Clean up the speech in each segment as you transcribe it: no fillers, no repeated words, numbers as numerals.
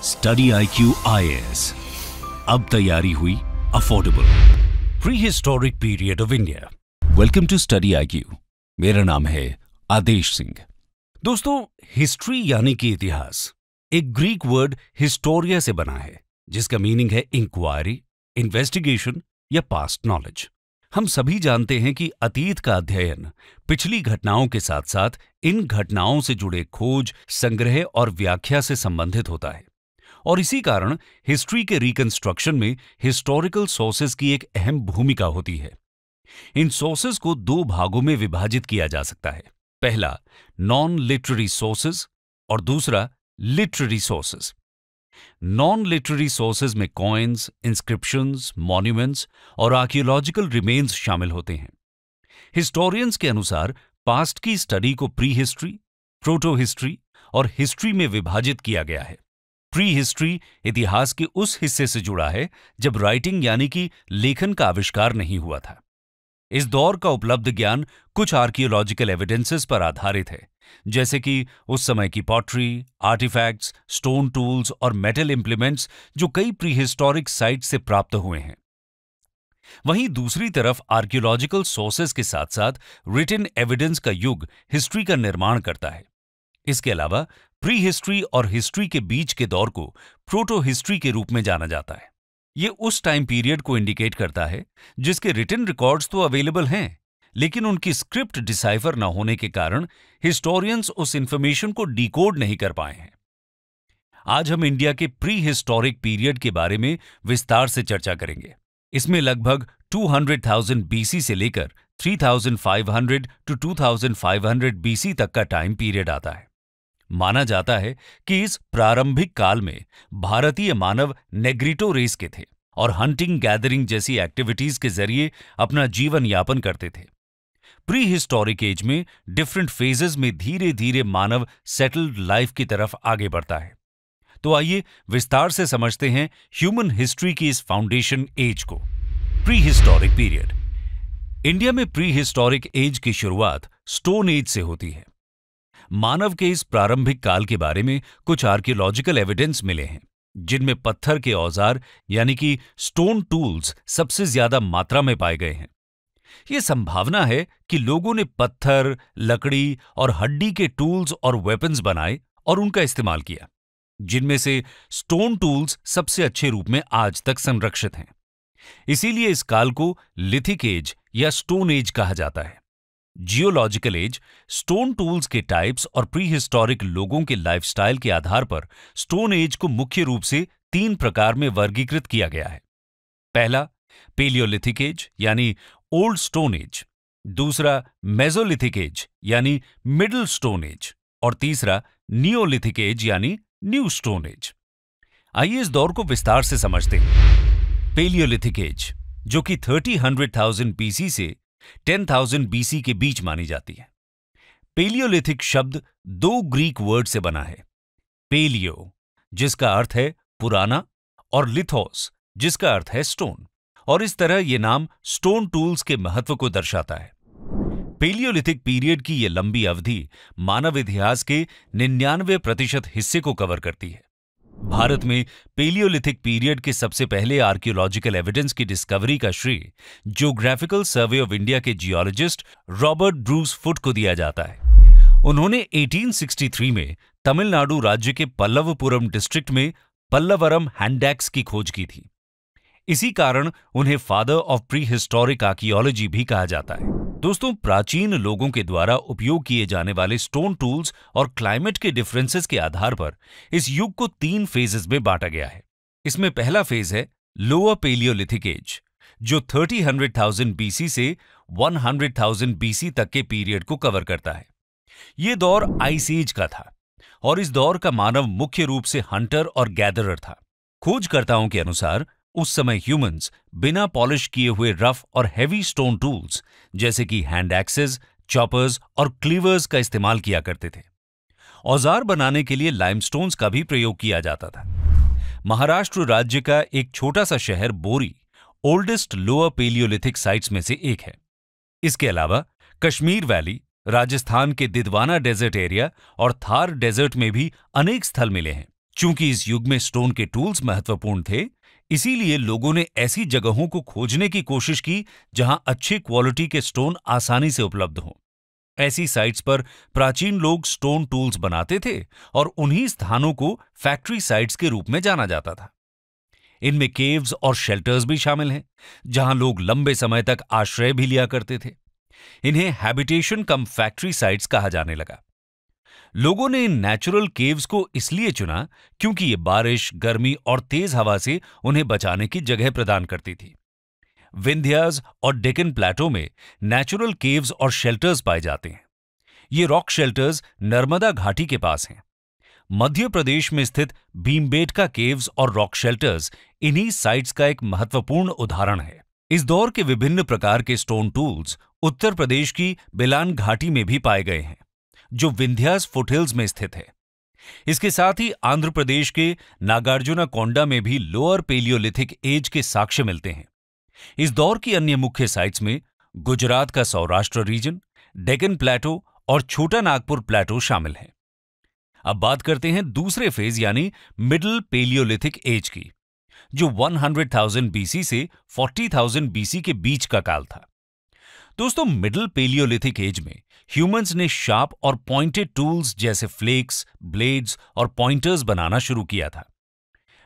Study IQ IAS, अब तैयारी हुई affordable. Pre historic period of India. Welcome to study IQ। मेरा नाम है आदेश सिंह। दोस्तों, हिस्ट्री यानी कि इतिहास एक ग्रीक वर्ड हिस्टोरिया से बना है, जिसका मीनिंग है इंक्वायरी, इन्वेस्टिगेशन या पास्ट नॉलेज। हम सभी जानते हैं कि अतीत का अध्ययन पिछली घटनाओं के साथ साथ इन घटनाओं से जुड़े खोज, संग्रह और व्याख्या से संबंधित होता है, और इसी कारण हिस्ट्री के रिकंस्ट्रक्शन में हिस्टोरिकल सोर्सेज की एक अहम भूमिका होती है। इन सोर्सेज को दो भागों में विभाजित किया जा सकता है। पहला, नॉन लिटरेरी सोर्सेज और दूसरा, literary sources. Non literary sources में कॉइन्स, इंस्क्रिप्शंस, मॉन्यूमेंट्स और आर्कियोलॉजिकल रिमेन्स शामिल होते हैं। हिस्टोरियंस के अनुसार पास्ट की स्टडी को प्री हिस्ट्री, प्रोटो हिस्ट्री और हिस्ट्री में विभाजित किया गया है। प्री हिस्ट्री इतिहास के उस हिस्से से जुड़ा है जब राइटिंग यानी कि लेखन का आविष्कार नहीं हुआ था। इस दौर का उपलब्ध ज्ञान कुछ आर्कियोलॉजिकल एविडेंसेस पर आधारित है, जैसे कि उस समय की पॉटरी, आर्टिफैक्ट्स, स्टोन टूल्स और मेटल इंप्लीमेंट्स जो कई प्री हिस्टोरिक साइट से प्राप्त हुए हैं। वहीं दूसरी तरफ आर्कियोलॉजिकल सोर्सेज के साथ साथ रिटन एविडेंस का युग हिस्ट्री का निर्माण करता है। इसके अलावा प्री हिस्ट्री और हिस्ट्री के बीच के दौर को प्रोटो हिस्ट्री के रूप में जाना जाता है। ये उस टाइम पीरियड को इंडिकेट करता है जिसके रिटन रिकॉर्ड्स तो अवेलेबल हैं, लेकिन उनकी स्क्रिप्ट डिसाइफर न होने के कारण हिस्टोरियंस उस इंफॉर्मेशन को डिकोड नहीं कर पाए हैं। आज हम इंडिया के प्री हिस्टोरिक पीरियड के बारे में विस्तार से चर्चा करेंगे। इसमें लगभग 200,000 BC से लेकर 3,500 to 2,500 BC तक का टाइम पीरियड आता है। माना जाता है कि इस प्रारंभिक काल में भारतीय मानव नेग्रिटो रेस के थे और हंटिंग, गैदरिंग जैसी एक्टिविटीज के जरिए अपना जीवन यापन करते थे। प्री हिस्टोरिक एज में डिफरेंट फेजेस में धीरे धीरे मानव सेटल्ड लाइफ की तरफ आगे बढ़ता है। तो आइए विस्तार से समझते हैं ह्यूमन हिस्ट्री की इस फाउंडेशन एज को, प्री हिस्टोरिक पीरियड। इंडिया में प्री हिस्टोरिक एज की शुरुआत स्टोन एज से होती है। मानव के इस प्रारंभिक काल के बारे में कुछ आर्कियोलॉजिकल एविडेंस मिले हैं, जिनमें पत्थर के औजार यानी कि स्टोन टूल्स सबसे ज्यादा मात्रा में पाए गए हैं। यह संभावना है कि लोगों ने पत्थर, लकड़ी और हड्डी के टूल्स और वेपन्स बनाए और उनका इस्तेमाल किया, जिनमें से स्टोन टूल्स सबसे अच्छे रूप में आज तक संरक्षित हैं। इसीलिए इस काल को लिथिक एज या स्टोन एज कहा जाता है। जियोलॉजिकल एज स्टोन टूल्स के टाइप्स और प्री हिस्टोरिक लोगों के लाइफस्टाइल के आधार पर स्टोन एज को मुख्य रूप से 3 प्रकार में वर्गीकृत किया गया है। पहला, पेलियोलिथिक एज यानी ओल्ड स्टोन एज, दूसरा मेसोलिथिक एज यानी मिडिल स्टोन एज, और तीसरा नियोलिथिक एज यानी न्यू स्टोन एज। आइए इस दौर को विस्तार से समझते हैं। पेलियोलिथिक एज, जो कि 30,000 BC से 10,000 BC के बीच मानी जाती है। पेलियोलिथिक शब्द 2 ग्रीक वर्ड से बना है, पेलियो जिसका अर्थ है पुराना और लिथोस जिसका अर्थ है स्टोन, और इस तरह यह नाम स्टोन टूल्स के महत्व को दर्शाता है। पेलियोलिथिक पीरियड की यह लंबी अवधि मानव इतिहास के 99% हिस्से को कवर करती है। भारत में पेलियोलिथिक पीरियड के सबसे पहले आर्कियोलॉजिकल एविडेंस की डिस्कवरी का श्रेय ज्योग्राफिकल सर्वे ऑफ इंडिया के जियोलॉजिस्ट रॉबर्ट ब्रूस फुट को दिया जाता है। उन्होंने 1863 में तमिलनाडु राज्य के पल्लवपुरम डिस्ट्रिक्ट में पल्लवरम हैंडैक्स की खोज की थी। इसी कारण उन्हें father of pre historic archaeology भी कहा जाता है। दोस्तों, प्राचीन लोगों के द्वारा उपयोग किए जाने वाले स्टोन टूल्स और क्लाइमेट के डिफरेंसेस के आधार पर इस युग को 3 फेजेस में बांटा गया है। इसमें पहला फेज है लोअर पेलियोलिथिक एज, जो 30,000 BC से 100,000 BC तक के पीरियड को कवर करता है। यह दौर आइस एज का था और इस दौर का मानव मुख्य रूप से हंटर और गैदरर था। खोजकर्ताओं के अनुसार उस समय ह्यूमंस बिना पॉलिश किए हुए रफ और हैवी स्टोन टूल्स जैसे कि हैंड एक्सेस, चॉपर्स और क्लीवर्स का इस्तेमाल किया करते थे। औजार बनाने के लिए लाइमस्टोन्स का भी प्रयोग किया जाता था। महाराष्ट्र राज्य का एक छोटा सा शहर बोरी ओल्डेस्ट लोअर पेलियोलिथिक साइट्स में से एक है। इसके अलावा कश्मीर वैली, राजस्थान के दिदवाना डेजर्ट एरिया और थार डेजर्ट में भी अनेक स्थल मिले हैं, चूंकि इस युग में स्टोन के टूल्स महत्वपूर्ण थे, इसीलिए लोगों ने ऐसी जगहों को खोजने की कोशिश की जहां अच्छी क्वालिटी के स्टोन आसानी से उपलब्ध हों। ऐसी साइट्स पर प्राचीन लोग स्टोन टूल्स बनाते थे और उन्हीं स्थानों को फैक्ट्री साइट्स के रूप में जाना जाता था। इनमें केव्स और शेल्टर्स भी शामिल हैं, जहां लोग लंबे समय तक आश्रय भी लिया करते थे। इन्हें हैबिटेशन कम फैक्ट्री साइट्स कहा जाने लगा। लोगों ने इन नेचुरल केव्स को इसलिए चुना क्योंकि ये बारिश, गर्मी और तेज हवा से उन्हें बचाने की जगह प्रदान करती थी। विंध्यास और डेक्कन प्लेटो में नेचुरल केव्स और शेल्टर्स पाए जाते हैं। ये रॉक शेल्टर्स नर्मदा घाटी के पास हैं। मध्य प्रदेश में स्थित भीमबेटका केव्स और रॉक शेल्टर्स इन्हीं साइट्स का एक महत्वपूर्ण उदाहरण है। इस दौर के विभिन्न प्रकार के स्टोन टूल्स उत्तर प्रदेश की बिलान घाटी में भी पाए गए हैं, जो विंध्यास फुटहिल्स में स्थित है। इसके साथ ही आंध्र प्रदेश के नागार्जुना कोंडा में भी लोअर पेलियोलिथिक एज के साक्ष्य मिलते हैं। इस दौर की अन्य मुख्य साइट्स में गुजरात का सौराष्ट्र रीजन, डेक्कन प्लेटो और छोटा नागपुर प्लेटो शामिल हैं। अब बात करते हैं दूसरे फेज यानी मिडिल पेलियोलिथिक एज की, जो 100,000 बीसी से 40,000 बीसी के बीच का काल था। दोस्तों, मिडिल पेलियोलिथिक एज में ह्यूमंस ने शार्प और पॉइंटेड टूल्स जैसे फ्लेक्स, ब्लेड्स और पॉइंटर्स बनाना शुरू किया था।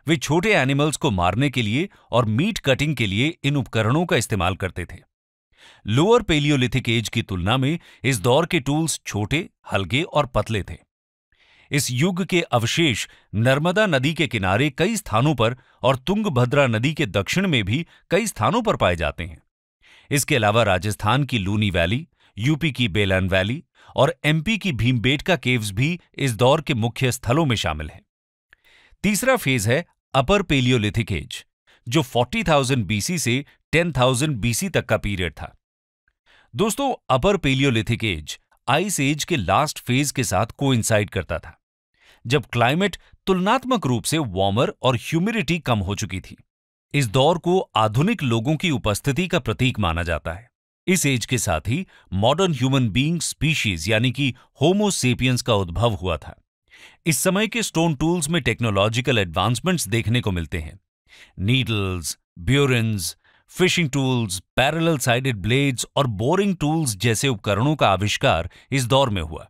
वे छोटे एनिमल्स को मारने के लिए और मीट कटिंग के लिए इन उपकरणों का इस्तेमाल करते थे। लोअर पेलियोलिथिक एज की तुलना में इस दौर के टूल्स छोटे, हल्के और पतले थे। इस युग के अवशेष नर्मदा नदी के किनारे कई स्थानों पर और तुंगभद्रा नदी के दक्षिण में भी कई स्थानों पर पाए जाते हैं। इसके अलावा राजस्थान की लूनी वैली, यूपी की बेलन वैली और एमपी की भीमबेटका केव्स भी इस दौर के मुख्य स्थलों में शामिल हैं। तीसरा फेज है अपर पेलियोलिथिक एज, जो 40,000 बीसी से 10,000 बीसी तक का पीरियड था। दोस्तों, अपर पेलियोलिथिक एज आइस एज के लास्ट फेज के साथ कोइंसाइड करता था, जब क्लाइमेट तुलनात्मक रूप से वार्मर और ह्यूमिडिटी कम हो चुकी थी। इस दौर को आधुनिक लोगों की उपस्थिति का प्रतीक माना जाता है। इस एज के साथ ही मॉडर्न ह्यूमन बीइंग स्पीशीज यानी कि होमो सेपियंस का उद्भव हुआ था। इस समय के स्टोन टूल्स में टेक्नोलॉजिकल एडवांसमेंट्स देखने को मिलते हैं। Needles, burins, fishing tools, parallel sided blades और बोरिंग टूल्स जैसे उपकरणों का आविष्कार इस दौर में हुआ।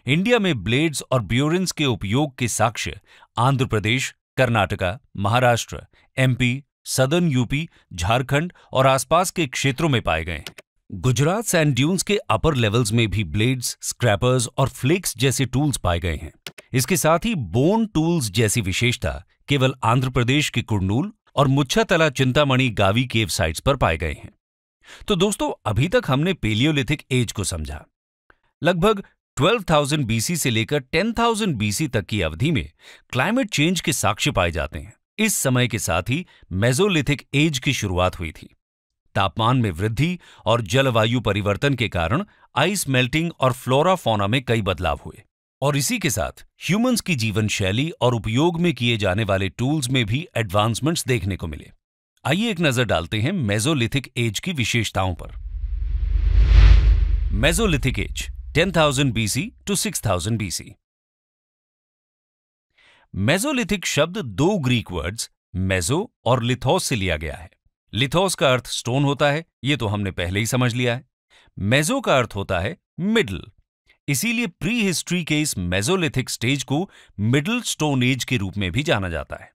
इंडिया में ब्लेड्स और ब्यूरिन्स के उपयोग के साक्ष्य Andhra Pradesh, Karnataka, Maharashtra, MP, southern UP, Jharkhand और आसपास के क्षेत्रों में पाए गए हैं। गुजरात सैंड ड्यून्स के अपर लेवल्स में भी ब्लेड्स, स्क्रैपर्स और फ्लेक्स जैसे टूल्स पाए गए हैं। इसके साथ ही बोन टूल्स जैसी विशेषता केवल आंध्र प्रदेश के कुर्नूल और मुच्छातला चिंतामणि गावी केव साइट्स पर पाए गए हैं। तो दोस्तों, अभी तक हमने पेलियोलिथिक एज को समझा। लगभग 12,000 बीसी से लेकर 10,000 बीसी तक की अवधि में क्लाइमेट चेंज के साक्ष्य पाए जाते हैं। इस समय के साथ ही मेसोलिथिक एज की शुरुआत हुई थी। तापमान में वृद्धि और जलवायु परिवर्तन के कारण आइस मेल्टिंग और फ्लोरा फौना में कई बदलाव हुए, और इसी के साथ ह्यूमंस की जीवन शैली और उपयोग में किए जाने वाले टूल्स में भी एडवांसमेंट्स देखने को मिले। आइए एक नजर डालते हैं मेसोलिथिक एज की विशेषताओं पर। Mesolithic age 10,000 BC to 6,000 BC. Mesolithic शब्द दो ग्रीक वर्ड्स मेसो और लिथोस से लिया गया है। लिथोस का अर्थ स्टोन होता है, ये तो हमने पहले ही समझ लिया है। मेसो का अर्थ होता है मिडल, इसीलिए प्री हिस्ट्री के इस मेसोलिथिक स्टेज को मिडिल स्टोन एज के रूप में भी जाना जाता है।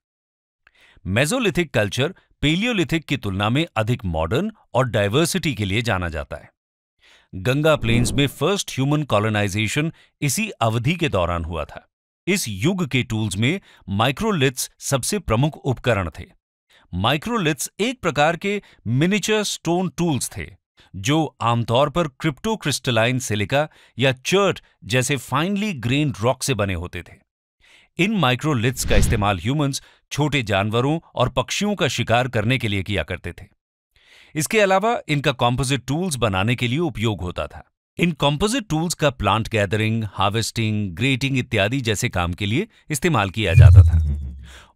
मेसोलिथिक कल्चर पेलियोलिथिक की तुलना में अधिक मॉडर्न और डाइवर्सिटी के लिए जाना जाता है। गंगा प्लेन्स में फर्स्ट ह्यूमन कॉलोनाइजेशन इसी अवधि के दौरान हुआ था। इस युग के टूल्स में माइक्रोलिथ्स सबसे प्रमुख उपकरण थे। माइक्रोलिथ्स एक प्रकार के मिनिएचर स्टोन टूल्स थे, जो आमतौर पर क्रिप्टोक्रिस्टलाइन सिलिका या चर्ट जैसे फाइनली ग्रेन्ड रॉक से बने होते थे। इन माइक्रोलिथ्स का इस्तेमाल ह्यूमंस छोटे जानवरों और पक्षियों का शिकार करने के लिए किया करते थे। इसके अलावा इनका कॉम्पोजिट टूल्स बनाने के लिए उपयोग होता था। इन कॉम्पोजिट टूल्स का प्लांट गैदरिंग, हार्वेस्टिंग, ग्रेटिंग इत्यादि जैसे काम के लिए इस्तेमाल किया जाता था।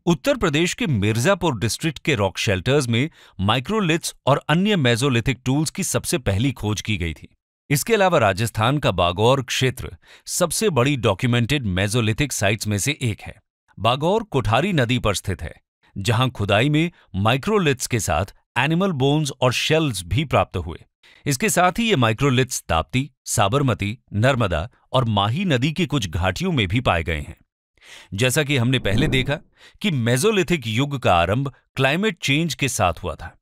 उत्तर प्रदेश के मिर्जापुर डिस्ट्रिक्ट के रॉक शेल्टर्स में माइक्रोलिथ्स और अन्य मेसोलिथिक टूल्स की सबसे पहली खोज की गई थी। इसके अलावा राजस्थान का बागौर क्षेत्र सबसे बड़ी डॉक्यूमेंटेड मेसोलिथिक साइट्स में से एक है। बागौर कोठारी नदी पर स्थित है, जहां खुदाई में माइक्रोलिथ्स के साथ एनिमल बोन्स और शेल्स भी प्राप्त हुए। इसके साथ ही ये माइक्रोलिथ्स ताप्ती, साबरमती, नर्मदा और माही नदी की कुछ घाटियों में भी पाए गए हैं। जैसा कि हमने पहले देखा कि मेसोलिथिक युग का आरंभ क्लाइमेट चेंज के साथ हुआ था।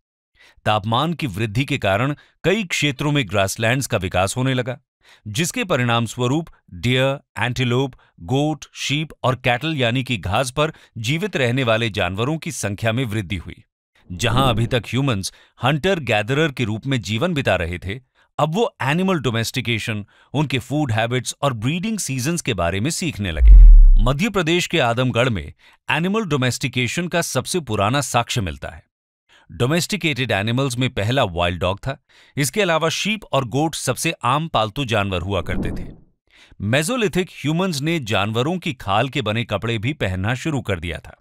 तापमान की वृद्धि के कारण कई क्षेत्रों में ग्रासलैंड्स का विकास होने लगा, जिसके परिणाम स्वरूप डियर, एंटीलोप, गोट, शीप और कैटल यानी कि घास पर जीवित रहने वाले जानवरों की संख्या में वृद्धि हुई। जहां अभी तक ह्यूमंस हंटर गैदरर के रूप में जीवन बिता रहे थे, अब वो एनिमल डोमेस्टिकेशन, उनके फूड हैबिट्स और ब्रीडिंग सीजन्स के बारे में सीखने लगे। मध्य प्रदेश के आदमगढ़ में एनिमल डोमेस्टिकेशन का सबसे पुराना साक्ष्य मिलता है। डोमेस्टिकेटेड एनिमल्स में पहला वाइल्ड डॉग था। इसके अलावा शीप और गोट सबसे आम पालतू जानवर हुआ करते थे। मेसोलिथिक ह्यूमंस ने जानवरों की खाल के बने कपड़े भी पहनना शुरू कर दिया था।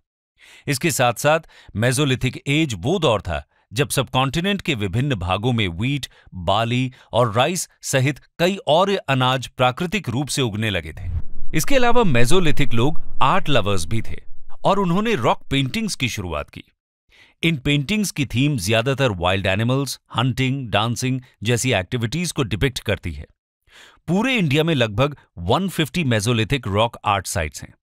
इसके साथ साथ मेसोलिथिक एज वो दौर था जब सबकॉन्टिनेंट के विभिन्न भागों में व्हीट, बार्ली और राइस सहित कई और अनाज प्राकृतिक रूप से उगने लगे थे। इसके अलावा मेसोलिथिक लोग आर्ट लवर्स भी थे और उन्होंने रॉक पेंटिंग्स की शुरुआत की। इन पेंटिंग्स की थीम ज्यादातर वाइल्ड एनिमल्स, हंटिंग, डांसिंग जैसी एक्टिविटीज को डिपिक्ट करती है। पूरे इंडिया में लगभग 150 मेसोलिथिक रॉक आर्ट साइट्स हैं,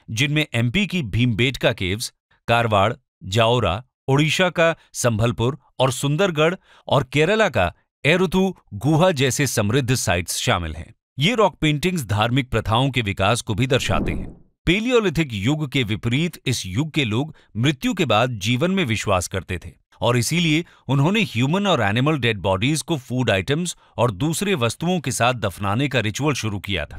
जिनमें एमपी की भीमबेटका केव्स, कारवाड़, जाओरा, ओडिशा का संभलपुर और सुंदरगढ़ और केरला का एरुथु गुहा जैसे समृद्ध साइट्स शामिल हैं। ये रॉक पेंटिंग्स धार्मिक प्रथाओं के विकास को भी दर्शाते हैं। पेलियोलिथिक युग के विपरीत इस युग के लोग मृत्यु के बाद जीवन में विश्वास करते थे और इसीलिए उन्होंने ह्यूमन और एनिमल डेड बॉडीज को फूड आइटम्स और दूसरे वस्तुओं के साथ दफनाने का रिचुअल शुरू किया था।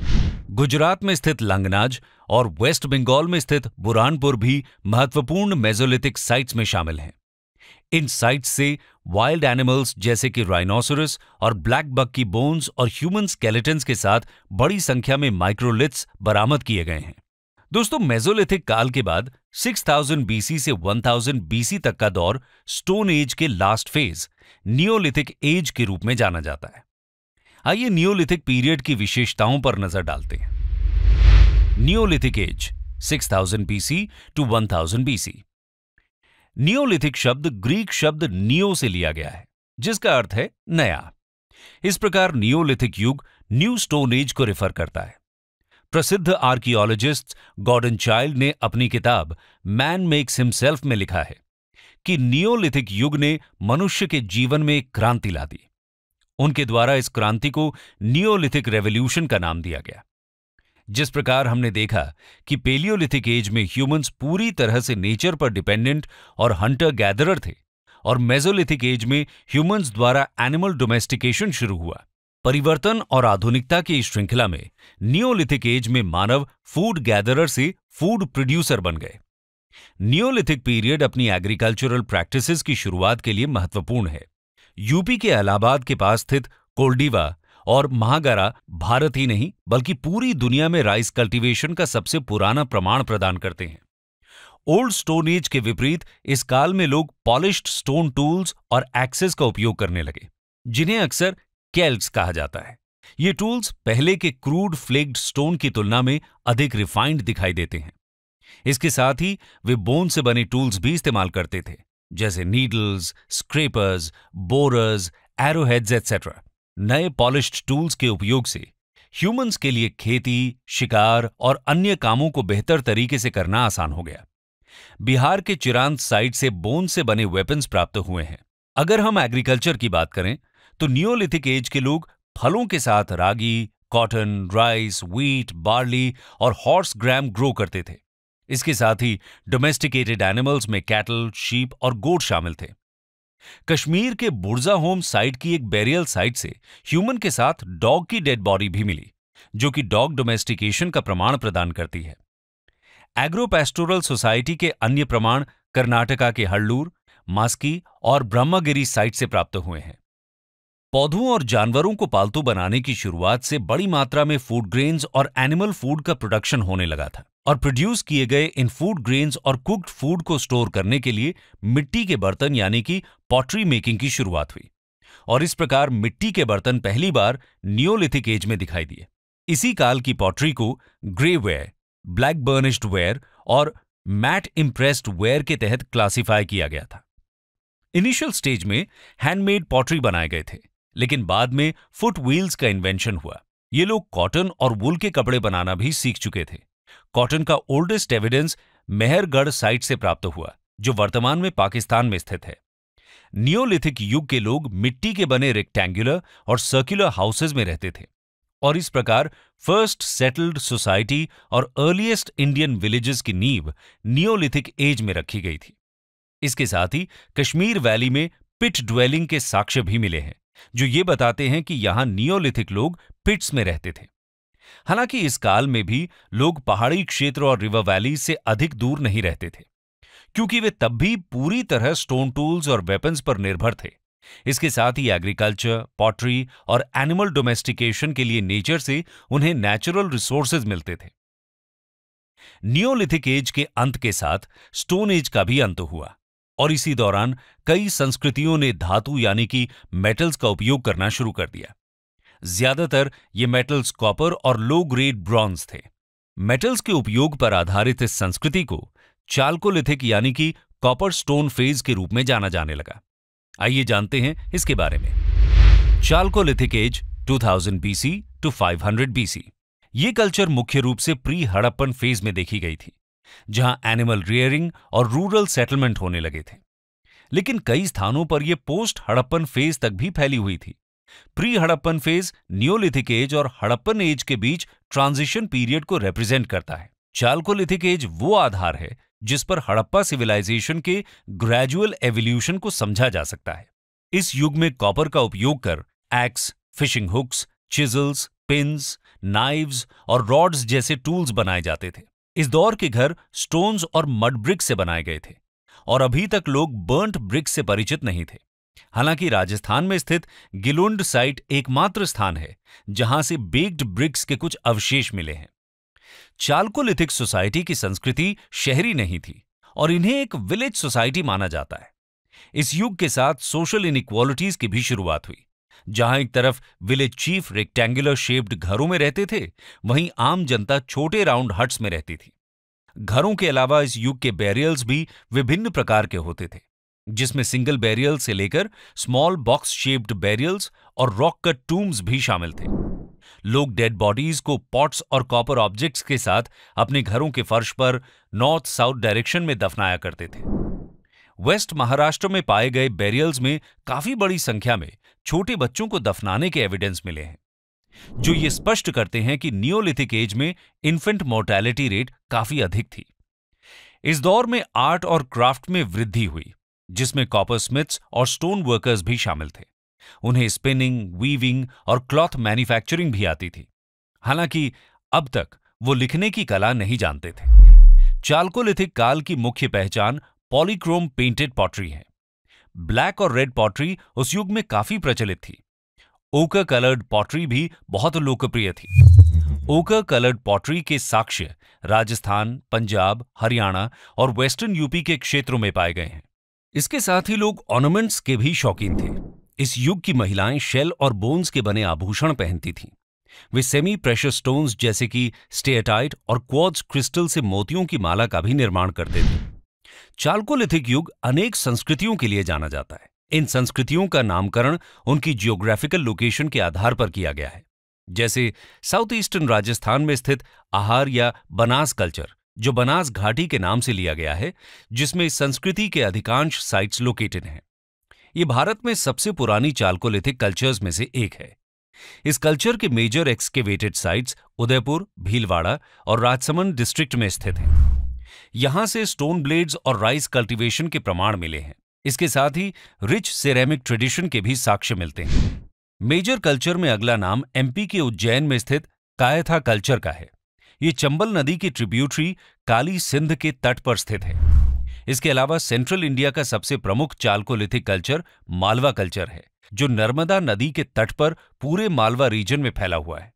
गुजरात में स्थित लंगनाज और वेस्ट बंगाल में स्थित बुरहानपुर भी महत्वपूर्ण मेसोलिथिक साइट्स में शामिल हैं। इन साइट्स से वाइल्ड एनिमल्स जैसे कि राइनोसोरस और ब्लैक बक की बोन्स और ह्यूमन स्केलेटन्स के साथ बड़ी संख्या में माइक्रोलिथ्स बरामद किए गए हैं। दोस्तों, मेसोलिथिक काल के बाद 6000 बीसी से 1000 बीसी तक का दौर स्टोन एज के लास्ट फेज नियोलिथिक एज के रूप में जाना जाता है। आइए नियोलिथिक पीरियड की विशेषताओं पर नजर डालते हैं। Neolithic age 6000 BC to 1000 BC. Neolithic शब्द ग्रीक शब्द नियो से लिया गया है, जिसका अर्थ है नया। इस प्रकार नियोलिथिक युग न्यू स्टोन एज को रेफर करता है। प्रसिद्ध आर्कियोलॉजिस्ट गॉर्डन चाइल्ड ने अपनी किताब मैन मेक्स हिमसेल्फ में लिखा है कि नियोलिथिक युग ने मनुष्य के जीवन में एक क्रांति ला दी। उनके द्वारा इस क्रांति को नियोलिथिक रेवोल्यूशन का नाम दिया गया। जिस प्रकार हमने देखा कि पेलियोलिथिक एज में ह्यूमंस पूरी तरह से नेचर पर डिपेंडेंट और हंटर गैदरर थे और मेसोलिथिक एज में ह्यूमंस द्वारा एनिमल डोमेस्टिकेशन शुरू हुआ। परिवर्तन और आधुनिकता की इस श्रृंखला में नियोलिथिक एज में मानव फूड गैदरर से फूड प्रोड्यूसर बन गए। नियोलिथिक पीरियड अपनी एग्रीकल्चरल प्रैक्टिसेस की शुरुआत के लिए महत्वपूर्ण है। यूपी के इलाहाबाद के पास स्थित कोल्डिवा और महागारा भारत ही नहीं बल्कि पूरी दुनिया में राइस कल्टीवेशन का सबसे पुराना प्रमाण प्रदान करते हैं। ओल्ड स्टोन एज के विपरीत इस काल में लोग पॉलिश्ड स्टोन टूल्स और एक्सेस का उपयोग करने लगे, जिन्हें अक्सर केल्ट्स कहा जाता है। ये टूल्स पहले के क्रूड फ्लेक्ड स्टोन की तुलना में अधिक रिफाइंड दिखाई देते हैं। इसके साथ ही वे बोन से बने टूल्स भी इस्तेमाल करते थे, जैसे needles, scrapers, borers, arrowheads etcetera. नए पॉलिश्ड टूल्स के उपयोग से ह्यूमंस के लिए खेती, शिकार और अन्य कामों को बेहतर तरीके से करना आसान हो गया। बिहार के चिरांद साइट से बोन से बने वेपन्स प्राप्त हुए हैं। अगर हम एग्रीकल्चर की बात करें तो नियोलिथिक एज के लोग फलों के साथ रागी, कॉटन, राइस, व्हीट, बार्ली और हॉर्स ग्राम ग्रो करते थे। इसके साथ ही डोमेस्टिकेटेड एनिमल्स में कैटल, शीप और गोट शामिल थे। कश्मीर के बुर्जा होम साइट की एक बेरियल साइट से ह्यूमन के साथ डॉग की डेड बॉडी भी मिली, जो कि डॉग डोमेस्टिकेशन का प्रमाण प्रदान करती है। एग्रो पैस्टोरल सोसाइटी के अन्य प्रमाण कर्नाटका के हल्लूर, मास्की और ब्रह्मगिरी साइट से प्राप्त हुए हैं। पौधों और जानवरों को पालतू बनाने की शुरुआत से बड़ी मात्रा में फूड ग्रेन्स और एनिमल फूड का प्रोडक्शन होने लगा था और प्रोड्यूस किए गए इन फूड ग्रेन्स और कुक्ड फूड को स्टोर करने के लिए मिट्टी के बर्तन यानी कि पॉटरी मेकिंग की शुरुआत हुई और इस प्रकार मिट्टी के बर्तन पहली बार नियोलिथिक एज में दिखाई दिए। इसी काल की पॉटरी को ग्रेवेयर ब्लैक बर्निश्ड वेयर और मैट इम्प्रेस्ड वेयर के तहत क्लासिफाई किया गया था। इनिशियल स्टेज में हैंडमेड पॉटरी बनाए गए थे, लेकिन बाद में फुट व्हील्स का इन्वेंशन हुआ। ये लोग कॉटन और वूल के कपड़े बनाना भी सीख चुके थे। कॉटन का ओल्डेस्ट एविडेंस मेहरगढ़ साइट से प्राप्त हुआ, जो वर्तमान में पाकिस्तान में स्थित है। नियोलिथिक युग के लोग मिट्टी के बने रेक्टेंगुलर और सर्कुलर हाउसेज में रहते थे, और इस प्रकार फर्स्ट सेटल्ड सोसाइटी और अर्लीस्ट इंडियन विलेजेस की नींव नियोलिथिक एज में रखी गई थी। इसके साथ ही कश्मीर वैली में पिट ड्वेलिंग के साक्ष्य भी मिले हैं, जो ये बताते हैं कि यहां नियोलिथिक लोग पिट्स में रहते थे। हालांकि इस काल में भी लोग पहाड़ी क्षेत्र और रिवर वैली से अधिक दूर नहीं रहते थे, क्योंकि वे तब भी पूरी तरह स्टोन टूल्स और वेपन्स पर निर्भर थे। इसके साथ ही एग्रीकल्चर, पॉटरी और एनिमल डोमेस्टिकेशन के लिए नेचर से उन्हें नेचुरल रिसोर्सेज मिलते थे। नियोलिथिक एज के अंत के साथ स्टोन एज का भी अंत हुआ, और इसी दौरान कई संस्कृतियों ने धातु यानी कि मेटल्स का उपयोग करना शुरू कर दिया। ज्यादातर ये मेटल्स कॉपर और लो ग्रेड ब्रॉन्ज थे। मेटल्स के उपयोग पर आधारित इस संस्कृति को चाल्कोलिथिक यानी कि कॉपर स्टोन फेज के रूप में जाना जाने लगा। आइए जानते हैं इसके बारे में। Chalcolithic age 2000 BC to 500 BC. ये कल्चर मुख्य रूप से प्री हड़प्पन फेज में देखी गई थी, जहां एनिमल रियरिंग और रूरल सेटलमेंट होने लगे थे। लेकिन कई स्थानों पर यह पोस्ट हड़प्पन फेज तक भी फैली हुई थी। Pre Harappan phase neolithic age और हड़प्पन एज के बीच ट्रांजिशन पीरियड को रिप्रेजेंट करता है। चाल्कोलिथिक एज वो आधार है जिस पर हड़प्पा सिविलाइजेशन के ग्रेजुअल एवोल्यूशन को समझा जा सकता है। इस युग में कॉपर का उपयोग कर axe, fishing hooks, chisels, pins, knives और रॉड्स जैसे टूल्स बनाए जाते थे। इस दौर के घर स्टोन्स और मड ब्रिक से बनाए गए थे, और अभी तक लोग बर्न्ट ब्रिक से परिचित नहीं थे। हालांकि राजस्थान में स्थित गिलुंड साइट एकमात्र स्थान है जहां से बेक्ड ब्रिक्स के कुछ अवशेष मिले हैं। चाल्कोलिथिक सोसाइटी की संस्कृति शहरी नहीं थी, और इन्हें एक विलेज सोसाइटी माना जाता है। इस युग के साथ सोशल इनइक्वालिटीज की भी शुरुआत हुई, जहां एक तरफ विलेज चीफ रेक्टेंगुलर शेप्ड घरों में रहते थे, वहीं आम जनता छोटे राउंड हट्स में रहती थी। घरों के अलावा इस युग के बैरियल्स भी विभिन्न प्रकार के होते थे, जिसमें सिंगल बैरियल से लेकर स्मॉल बॉक्स शेप्ड बैरियल्स और रॉक कट टूम्स भी शामिल थे। लोग डेड बॉडीज को पॉट्स और कॉपर ऑब्जेक्ट्स के साथ अपने घरों के फर्श पर नॉर्थ साउथ डायरेक्शन में दफनाया करते थे। वेस्ट महाराष्ट्र में पाए गए बैरियल्स में काफी बड़ी संख्या में छोटे बच्चों को दफनाने के एविडेंस मिले हैं, जो ये स्पष्ट करते हैं कि नियोलिथिक एज में इन्फेंट मोर्टेलिटी रेट काफी अधिक थी। इस दौर में आर्ट और क्राफ्ट में वृद्धि हुई, जिसमें कॉपर स्मिथ्स और स्टोन वर्कर्स भी शामिल थे। उन्हें स्पिनिंग, वीविंग और क्लॉथ मैन्युफैक्चरिंग भी आती थी। हालांकि अब तक वो लिखने की कला नहीं जानते थे। चाल्कोलिथिक काल की मुख्य पहचान पॉलीक्रोम पेंटेड पॉटरी है। ब्लैक और रेड पॉटरी उस युग में काफी प्रचलित थी। ओकर कलर्ड पॉटरी भी बहुत लोकप्रिय थी। ओकर कलर्ड पॉटरी के साक्ष्य राजस्थान, पंजाब, हरियाणा और वेस्टर्न यूपी के क्षेत्रों में पाए गए हैं। इसके साथ ही लोग ऑर्नामेंट्स के भी शौकीन थे। इस युग की महिलाएं शेल और बोन्स के बने आभूषण पहनती थीं। वे सेमी प्रेशस स्टोन्स जैसे कि स्टेटाइट और क्वार्ट्ज क्रिस्टल से मोतियों की माला का भी निर्माण करते थे। चाल्कोलिथिक युग अनेक संस्कृतियों के लिए जाना जाता है। इन संस्कृतियों का नामकरण उनकी जियोग्राफिकल लोकेशन के आधार पर किया गया है, जैसे साउथ ईस्टर्न राजस्थान में स्थित आहार या बनास कल्चर, जो बनास घाटी के नाम से लिया गया है, जिसमें इस संस्कृति के अधिकांश साइट्स लोकेटेड हैं। ये भारत में सबसे पुरानी चाल्कोलिथिक कल्चर्स में से एक है। इस कल्चर के major excavated sites Udaipur, Bhilwara और राजसमंद डिस्ट्रिक्ट में स्थित हैं। यहां से स्टोन ब्लेड्स और राइस कल्टीवेशन के प्रमाण मिले हैं। इसके साथ ही रिच सिरेमिक ट्रेडिशन के भी साक्ष्य मिलते हैं। मेजर कल्चर में अगला नाम एमपी के उज्जैन में स्थित कायथा कल्चर का है। ये चंबल नदी की ट्रिब्यूटरी काली सिंध के तट पर स्थित है। इसके अलावा सेंट्रल इंडिया का सबसे प्रमुख चाल्कोलिथिक कल्चर मालवा कल्चर है, जो नर्मदा नदी के तट पर पूरे मालवा रीजन में फैला हुआ है।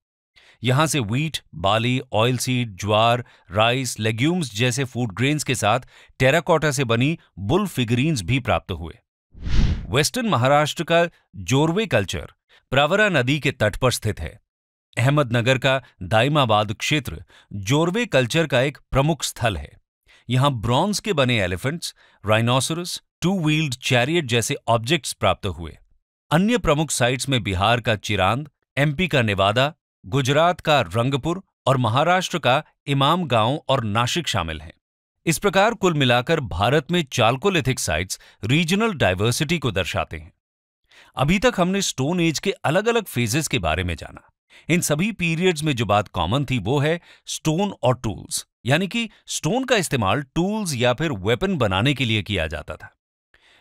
यहां से व्हीट, बाली, ऑयल सीड, ज्वार, राइस, लेग्यूम्स जैसे फूड ग्रेन्स के साथ टेराकोटा से बनी बुल फिगरीन्स भी प्राप्त हुए। वेस्टर्न महाराष्ट्र का जोरवे कल्चर प्रवरा नदी के तट पर स्थित है। अहमदनगर का दाइमाबाद क्षेत्र जोरवे कल्चर का एक प्रमुख स्थल है। यहां ब्रॉन्ज के बने elephants, rhinoceros, two wheeled chariot जैसे ऑब्जेक्ट्स प्राप्त हुए। अन्य प्रमुख साइट्स में बिहार का चिरांद, एमपी का नेवादा, गुजरात का रंगपुर और महाराष्ट्र का इमाम गांव और नासिक शामिल हैं। इस प्रकार कुल मिलाकर भारत में चाल्कोलिथिक साइट्स रीजनल डाइवर्सिटी को दर्शाते हैं। अभी तक हमने स्टोन एज के अलग अलग फेजेस के बारे में जाना। इन सभी पीरियड्स में जो बात कॉमन थी वो है स्टोन और टूल्स, यानी कि स्टोन का इस्तेमाल टूल्स या फिर वेपन बनाने के लिए किया जाता था।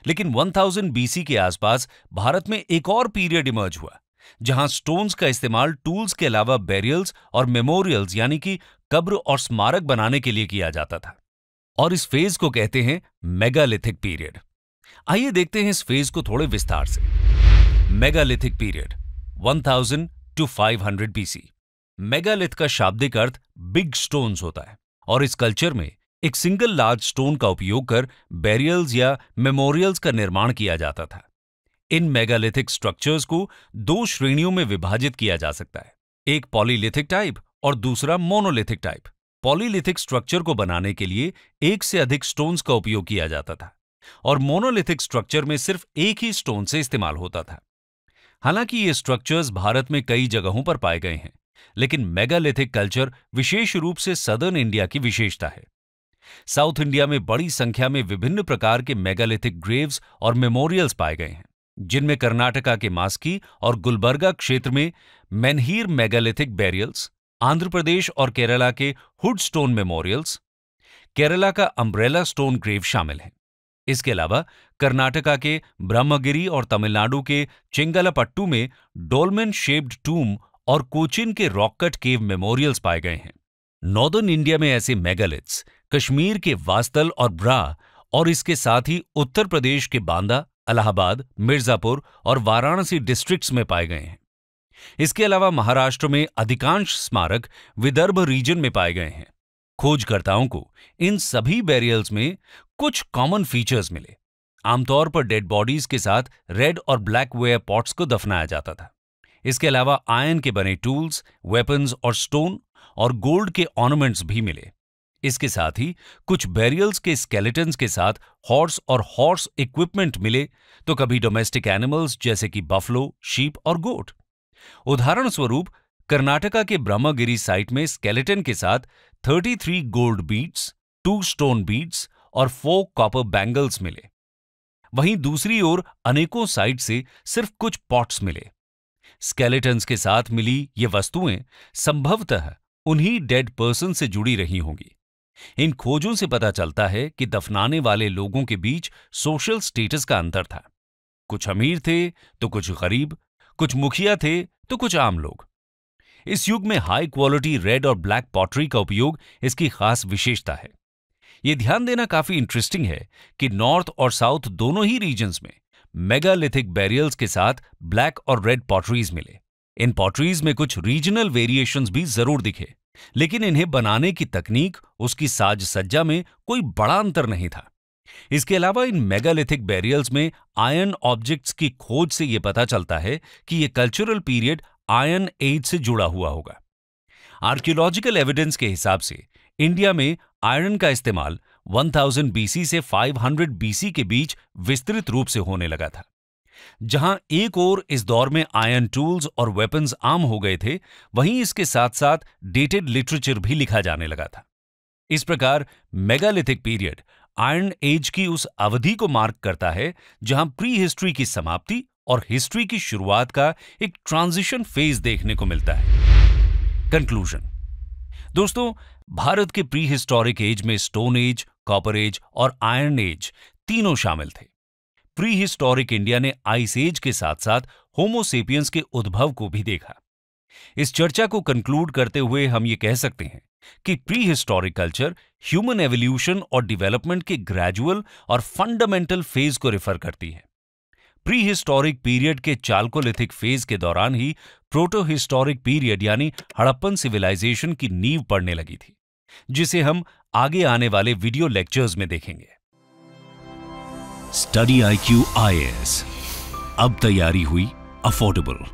लेकिन 1000 बीसी के आसपास भारत में एक और पीरियड इमर्ज हुआ जहां स्टोन्स का इस्तेमाल टूल्स के अलावा बैरियल्स और मेमोरियल्स यानी कि कब्र और स्मारक बनाने के लिए किया जाता था, और इस फेज को कहते हैं मेगालिथिक पीरियड। आइए देखते हैं इस फेज को थोड़े विस्तार से। Megalithic period 1000 to 500 BC. Megalith का शाब्दिक अर्थ बिग स्टोन्स होता है और इस कल्चर में एक सिंगल लार्ज स्टोन का उपयोग कर बैरियल्स या मेमोरियल्स का निर्माण किया जाता था। इन मेगालिथिक स्ट्रक्चर्स को दो श्रेणियों में विभाजित किया जा सकता है, एक पॉलीलिथिक टाइप और दूसरा मोनोलिथिक टाइप। पॉलीलिथिक स्ट्रक्चर को बनाने के लिए एक से अधिक स्टोन्स का उपयोग किया जाता था और मोनोलिथिक स्ट्रक्चर में सिर्फ एक ही स्टोन से इस्तेमाल होता था। हालांकि ये स्ट्रक्चर्स भारत में कई जगहों पर पाए गए हैं, लेकिन मेगालिथिक कल्चर विशेष रूप से सदर्न इंडिया की विशेषता है। साउथ इंडिया में बड़ी संख्या में विभिन्न प्रकार के मेगालिथिक ग्रेव्स और मेमोरियल्स पाए गए हैं, जिनमें कर्नाटका के मास्की और गुलबर्गा क्षेत्र में मेनहीर मेगालिथिक बैरियल्स, आंध्र प्रदेश और केरला के हुड स्टोन मेमोरियल्स, केरला का अम्ब्रेला स्टोन ग्रेव शामिल हैं। इसके अलावा कर्नाटका के ब्रह्मगिरी और तमिलनाडु के चेंगलपट्टू में डोलमेन शेप्ड टूम और कोचिन के रॉक कट केव मेमोरियल्स पाए गए हैं। नॉर्दर्न इंडिया में ऐसे मेगालिथ्स कश्मीर के वास्तल और ब्रा और इसके साथ ही उत्तर प्रदेश के बांदा, इलाहाबाद, मिर्जापुर और वाराणसी डिस्ट्रिक्ट्स में पाए गए हैं। इसके अलावा महाराष्ट्र में अधिकांश स्मारक विदर्भ रीजन में पाए गए हैं। खोजकर्ताओं को इन सभी बैरियल्स में कुछ कॉमन फीचर्स मिले। आमतौर पर डेड बॉडीज के साथ रेड और ब्लैक वेयर पॉट्स को दफनाया जाता था। इसके अलावा आयरन के बने टूल्स, वेपन्स और स्टोन और गोल्ड के ऑर्नामेंट्स भी मिले। इसके साथ ही कुछ बैरियल्स के स्केलेटन्स के साथ हॉर्स और हॉर्स इक्विपमेंट मिले, तो कभी डोमेस्टिक एनिमल्स जैसे कि बफलो, शीप और गोट। उदाहरण स्वरूप कर्नाटका के ब्रह्मगिरी साइट में स्केलेटन के साथ 33 गोल्ड बीड्स, 2 स्टोन बीड्स और 4 कॉपर बैंगल्स मिले। वहीं दूसरी ओर अनेकों साइट से सिर्फ कुछ पॉट्स मिले। स्केलेटन्स के साथ मिली ये वस्तुएं संभवतः उन्हीं डेड पर्सन से जुड़ी रही होंगी। इन खोजों से पता चलता है कि दफनाने वाले लोगों के बीच सोशल स्टेटस का अंतर था। कुछ अमीर थे तो कुछ गरीब, कुछ मुखिया थे तो कुछ आम लोग। इस युग में हाई क्वालिटी रेड और ब्लैक पॉटरी का उपयोग इसकी खास विशेषता है। यह ध्यान देना काफी इंटरेस्टिंग है कि नॉर्थ और साउथ दोनों ही रीजन्स में मेगालिथिक बैरियल्स के साथ ब्लैक और रेड पॉटरीज मिले। इन पॉटरीज में कुछ रीजनल वेरिएशंस भी जरूर दिखे, लेकिन इन्हें बनाने की तकनीक, उसकी साज सज्जा में कोई बड़ा अंतर नहीं था। इसके अलावा इन मेगालिथिक बैरियल्स में आयरन ऑब्जेक्ट्स की खोज से यह पता चलता है कि यह कल्चरल पीरियड आयरन एज से जुड़ा हुआ होगा। आर्कियोलॉजिकल एविडेंस के हिसाब से इंडिया में आयरन का इस्तेमाल 1000 बीसी से 500 बीसी के बीच विस्तृत रूप से होने लगा था। जहां एक ओर इस दौर में आयरन टूल्स और वेपन्स आम हो गए थे, वहीं इसके साथ साथ डेटेड लिटरेचर भी लिखा जाने लगा था। इस प्रकार मेगालिथिक पीरियड आयरन एज की उस अवधि को मार्क करता है जहां प्री हिस्ट्री की समाप्ति और हिस्ट्री की शुरुआत का एक ट्रांजिशन फेज देखने को मिलता है। कंक्लूजन। दोस्तों, भारत के प्री हिस्टोरिक एज में स्टोन एज, कॉपर एज और आयरन एज तीनों शामिल थे। प्री हिस्टोरिक इंडिया ने आइस एज के साथ साथ होमो सेपियंस के उद्भव को भी देखा। इस चर्चा को कंक्लूड करते हुए हम ये कह सकते हैं कि pre historic culture human evolution और डेवलपमेंट के ग्रेजुअल और फंडामेंटल फेज को रेफर करती है। प्री हिस्टोरिक पीरियड के चाल्कोलिथिक फेज के दौरान ही प्रोटो हिस्टोरिक पीरियड यानी हड़प्पन सिविलाइजेशन की नींव पड़ने लगी थी, जिसे हम आगे आने वाले वीडियो लेक्चर्स में देखेंगे। स्टडी IQ IAS अब तैयारी हुई अफोर्डेबल।